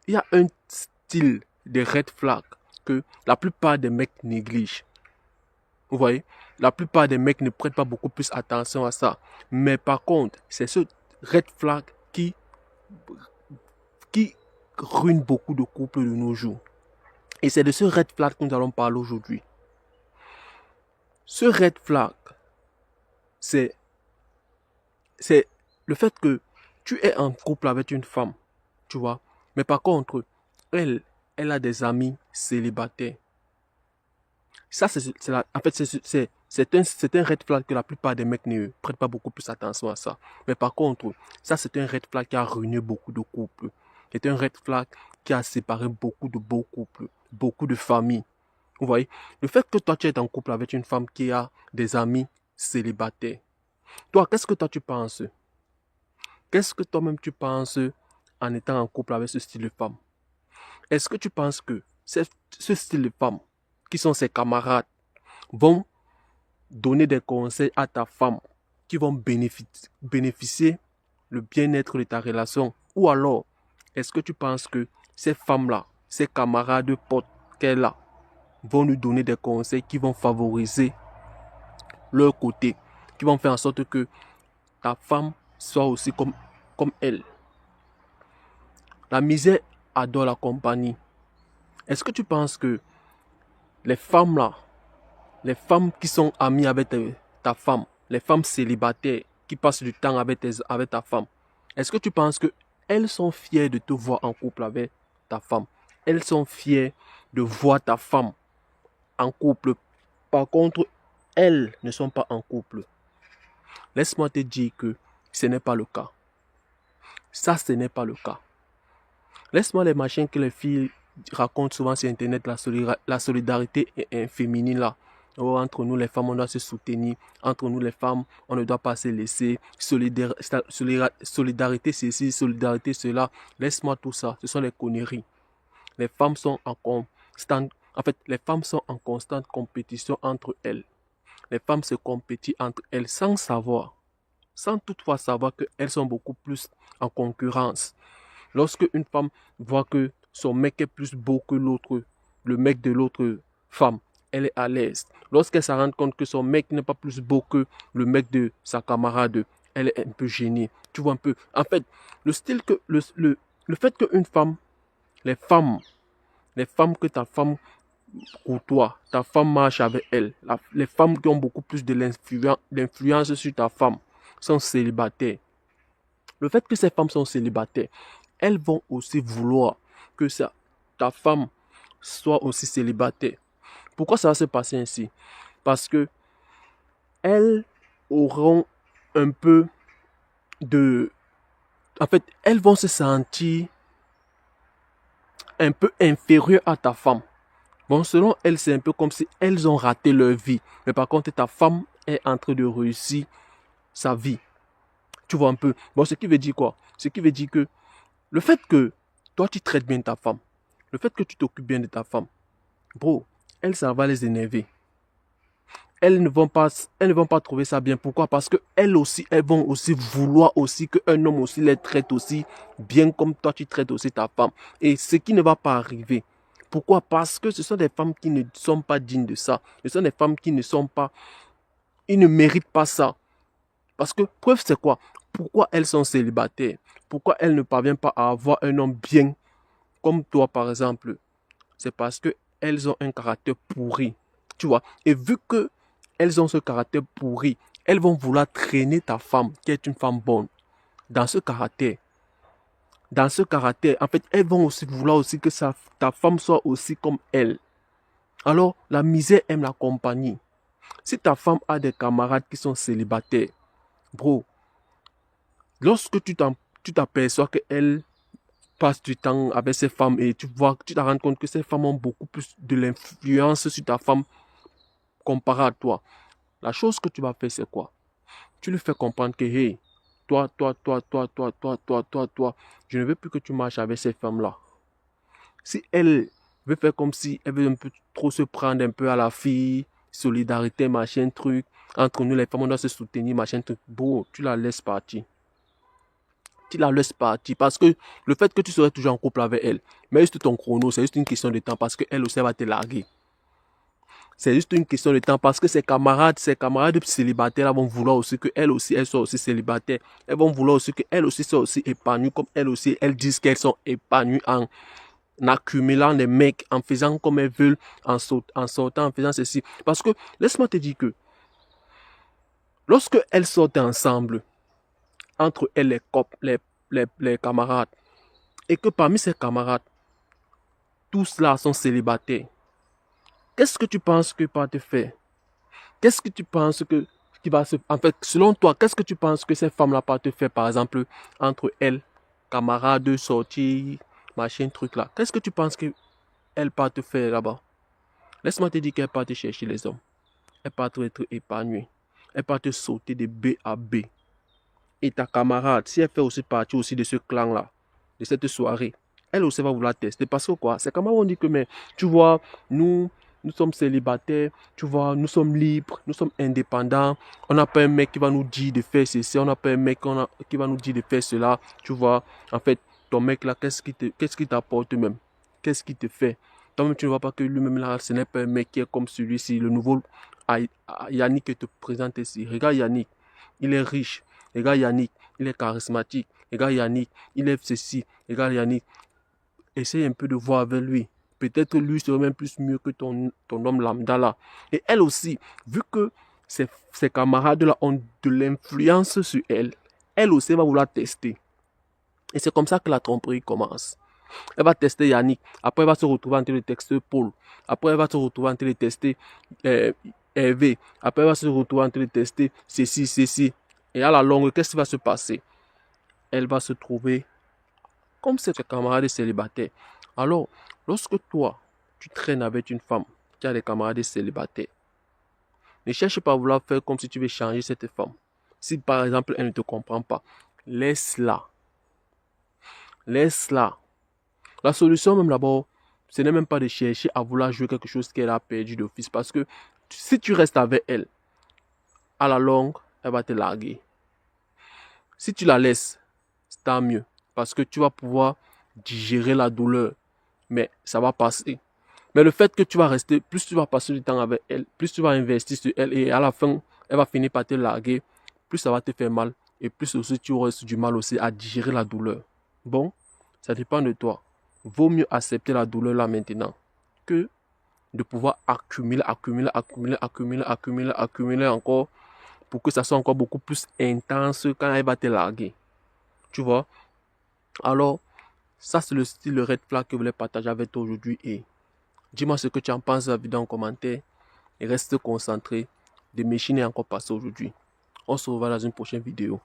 il y a un style de red flag que la plupart des mecs négligent. Vous voyez, la plupart des mecs ne prêtent pas beaucoup plus attention à ça. Mais par contre, c'est ce red flag qui ruine beaucoup de couples de nos jours. Et c'est de ce red flag que nous allons parler aujourd'hui. Ce red flag, c'est le fait que tu es en couple avec une femme, tu vois. Mais par contre, elle a des amis célibataires. Ça, en fait, c'est un red flag que la plupart des mecs ne prêtent pas beaucoup plus attention à ça. Mais par contre, ça, c'est un red flag qui a ruiné beaucoup de couples. C'est un red flag qui a séparé beaucoup de beaux couples, beaucoup de familles. Vous voyez, le fait que toi, tu es en couple avec une femme qui a des amis célibataires. Toi, qu'est-ce que toi, tu penses? Qu'est-ce que toi-même, tu penses en étant en couple avec ce style de femme? Est-ce que tu penses que ce style de femme, qui sont ses camarades, vont donner des conseils à ta femme qui vont bénéficier le bien-être de ta relation? Ou alors, est-ce que tu penses que ces femmes-là, ces camarades potes qu'elle a, vont lui donner des conseils qui vont favoriser leur côté, qui vont faire en sorte que ta femme soit aussi comme elle? La misère adore la compagnie. Est-ce que tu penses que les femmes là, les femmes qui sont amies avec ta femme, les femmes célibataires qui passent du temps avec ta femme, est-ce que tu penses que elles sont fières de te voir en couple avec ta femme? Elles sont fières de voir ta femme en couple. Par contre, elles ne sont pas en couple. Laisse-moi te dire que ce n'est pas le cas. Ça, ce n'est pas le cas. Laisse-moi les machins que les filles racontent souvent sur Internet, la solidarité féminine là. Oh, entre nous les femmes, on doit se soutenir. Entre nous les femmes, on ne doit pas se laisser. Solidarité ceci, solidarité cela. Laisse-moi tout ça. Ce sont des conneries. Les femmes sont les femmes sont en constante compétition entre elles. Les femmes se compétissent entre elles sans savoir, sans toutefois savoir qu'elles sont beaucoup plus en concurrence. Lorsque une femme voit que son mec est plus beau que l'autre, le mec de l'autre femme, elle est à l'aise. Lorsqu'elle se rend compte que son mec n'est pas plus beau que le mec de sa camarade, elle est un peu gênée. Tu vois un peu. En fait, le fait qu'une femme, les femmes, les femmes que ta femme côtoie, ta femme marche avec elle, les femmes qui ont beaucoup plus de l'influence sur ta femme sont célibataires. Le fait que ces femmes sont célibataires, elles vont aussi vouloir que ta femme soit aussi célibataire. Pourquoi ça va se passer ainsi? Parce que elles auront un peu de... En fait, elles vont se sentir un peu inférieures à ta femme. Bon, selon elles, c'est un peu comme si elles ont raté leur vie. Mais par contre, ta femme est en train de réussir sa vie. Tu vois un peu. Bon, ce qui veut dire quoi? Ce qui veut dire que le fait que toi, tu traites bien ta femme, le fait que tu t'occupes bien de ta femme, bro, elles, ça va les énerver. Elles ne vont pas trouver ça bien. Pourquoi? Parce que elles aussi, elles vont aussi vouloir aussi qu'un homme aussi les traite aussi bien comme toi, tu traites aussi ta femme. Et ce qui ne va pas arriver. Pourquoi? Parce que ce sont des femmes qui ne sont pas dignes de ça. Ce sont des femmes qui ne sont pas... Ils ne méritent pas ça. Parce que, preuve, c'est quoi? Pourquoi elles sont célibataires? Pourquoi elles ne parviennent pas à avoir un homme bien comme toi, par exemple? C'est parce qu'elles ont un caractère pourri. Tu vois? Et vu que elles ont ce caractère pourri, elles vont vouloir traîner ta femme, qui est une femme bonne, dans ce caractère. Dans ce caractère, en fait, elles vont aussi vouloir aussi que ta femme soit aussi comme elle. Alors, la misère aime la compagnie. Si ta femme a des camarades qui sont célibataires, bro, lorsque tu t'aperçois qu'elle passe du temps avec ces femmes et tu te rends compte que ces femmes ont beaucoup plus de l'influence sur ta femme comparé à toi, la chose que tu vas faire, c'est quoi? Tu lui fais comprendre que, hey, toi, je ne veux plus que tu marches avec ces femmes-là. Si elle veut faire comme si elle veut un peu trop se prendre un peu à la fille, solidarité, machin, truc, entre nous les femmes, on doit se soutenir, machin, truc, bon, tu la laisses partir. tu la laisses partir. Parce que le fait que tu serais toujours en couple avec elle, mais juste ton chrono, c'est juste une question de temps parce qu'elle aussi elle va te larguer. C'est juste une question de temps parce que ses camarades célibataires là, vont vouloir aussi que elle aussi, elle soit aussi célibataire. Elles vont vouloir aussi que elle aussi soit aussi épanouie comme elle aussi, elles disent qu'elles sont épanouies en accumulant des mecs, en faisant comme elles veulent, en sortant, en faisant ceci. Parce que, laisse-moi te dire que, lorsque elles sortent ensemble, entre elles, les camarades, et que parmi ces camarades, tous là sont célibataires, qu'est-ce que tu penses que va te faire? Qu'est-ce que tu penses que qui va se... En fait, selon toi, qu'est-ce que tu penses que ces femmes-là peuvent te faire, par exemple, entre elles, camarades, sorties, machin, truc là? Qu'est-ce que tu penses qu'elles peuvent te faire là-bas? Laisse-moi te dire qu'elles peuvent te chercher les hommes. Elles peuvent être épanouies. Elles peuvent te sauter de B à B. Et ta camarade, si elle fait aussi partie aussi de ce clan-là, de cette soirée, elle aussi va vouloir tester. Parce que quoi? C'est comme on dit que, mais tu vois, nous sommes célibataires, tu vois, nous sommes libres, nous sommes indépendants. On n'a pas un mec qui va nous dire de faire ceci, on n'a pas un mec qui va nous dire de faire cela. Tu vois, en fait, ton mec là, qu'est-ce qui t'apporte même? Qu'est-ce qui te fait? Toi-même, tu ne vois pas que lui-même là, ce n'est pas un mec qui est comme celui-ci, le nouveau Yannick que te présente ici. Regarde Yannick, il est riche. Regarde Yannick, il est charismatique. Regarde Yannick, il est ceci. Regarde Yannick, essaye un peu de voir avec lui. Peut-être lui serait même plus mieux que ton homme lambda là. Et elle aussi, vu que ses camarades-là ont de l'influence sur elle, elle aussi va vouloir tester. Et c'est comme ça que la tromperie commence. Elle va tester Yannick. Après, elle va se retrouver en train de tester Paul. Après, elle va se retrouver en train de tester Hervé. Après, elle va se retrouver en train de tester ceci. Et à la longue, qu'est-ce qui va se passer? Elle va se trouver comme ses camarades célibataires. Alors, lorsque toi, tu traînes avec une femme, tu as des camarades célibataires, ne cherche pas à vouloir faire comme si tu veux changer cette femme. Si par exemple, elle ne te comprend pas, laisse-la. Laisse-la. La solution même d'abord, ce n'est même pas de chercher à vouloir jouer quelque chose qu'elle a perdu d'office. Parce que si tu restes avec elle, à la longue, elle va te larguer. Si tu la laisses, c'est tant mieux. Parce que tu vas pouvoir digérer la douleur. Mais ça va passer. Mais le fait que tu vas rester, plus tu vas passer du temps avec elle, plus tu vas investir sur elle et à la fin, elle va finir par te larguer, plus ça va te faire mal et plus aussi tu auras du mal aussi à digérer la douleur. Bon, ça dépend de toi. Vaut mieux accepter la douleur là maintenant que de pouvoir accumuler encore pour que ça soit encore beaucoup plus intense quand elle va te larguer. Tu vois? Alors, ça c'est le style, le red flag que je voulais partager avec toi aujourd'hui et dis-moi ce que tu en penses de la vidéo en commentaire et reste concentré. Des machines est encore passé aujourd'hui. On se revoit dans une prochaine vidéo.